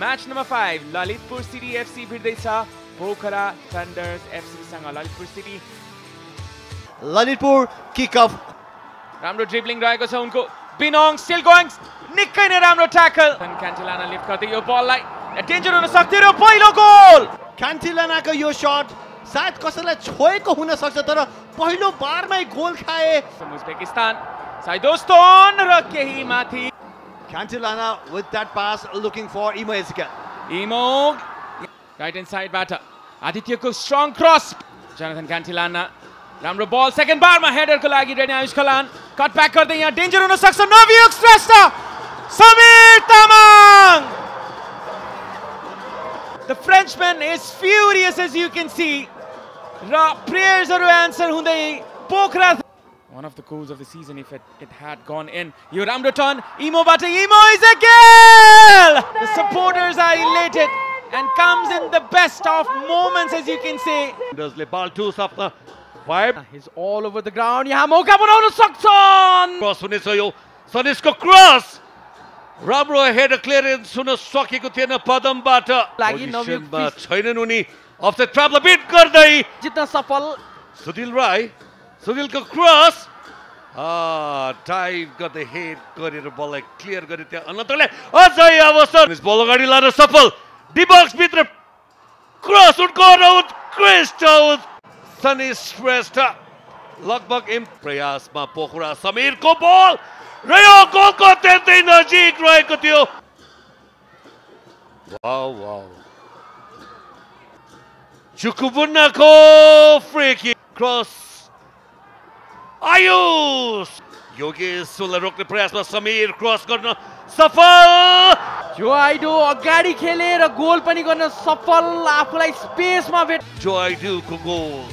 Match number 5, Lalitpur City FC भिड्दैछ Pokhara थन्डर्स FC सँग। Lalitpur City Lalitpur kick off. राम्रो ड्रिबलिङ रहेको छ उनको। Binong still going, निकै नै राम्रो ट्याकल। Cantillana लिफ्ट गर्दै यो बललाई डेन्जर हुन सक्थ्यो र पहिलो गोल। Cantillana को यो शट सायद कसैलाई छोएको हुन सक्छ तर पहिलो बारमै गोल खाए। उज्बेकिस्तान साइदोस्टोन र केही माथि। Cantillana with that pass looking for Imo Ezekiel. Imo right inside बाट आदित्यको स्ट्रङ क्रस। Jonathan Cantillana राम्रो बल सेकेन्ड बारमा हेडरको लागि रेडी। आयुष खलान कट ब्याक गर्दै यहाँ डेन्जर हुन सक्छ। Navyug Shrestha Samir Tamang. The Frenchman is furious as you can see. र प्लेयर्सहरु आन्सर हुँदै Pokhara. One of the goals of the season if it had gone in. यो राम्रो टर्न Imo बाट Imo Ezekiel. The supporters are elated and comes in the best of moments as you can see. Doesले ball 2 सक्छ 5 He's all over the ground. यहाँ मौका बनाउन सक्छन्। Cross हुनेछ यो सनिसको क्रस। राम्रो हेड क्लियरेन्स हुन सकेको थिएन पदमबाट। लागि नवयुग छैनन् उनी अफसाइड ट्र्यापलाई बिट गर्दै जित्न सफल। सुधिल राई सुधिलको क्रस डाइभ गर्दै हेड गरेर बललाई क्लियर गरे। त्यहाँ अनन्तले अझै अवसर बल अगाडि लान सफल। डी बक्स भित्र क्रस उनको उत्कृष्ट सनी श्रेष्ठ लगभग एम प्रयासमा पोखरा समीरको बल र यो गोलको त्यतै नजिक रहेको थियो। वाउ वाउ चुकुबुन्नाको फ्री किक क्रस आयुष योगेशलाई रोक्ने प्रयासमा समीर क्रस गर्न सफल। जो आइडो अगाडि खेलेर गोल पनि गर्न सफल। आफूलाई स्पेसमा भेट जो आइडोको गोल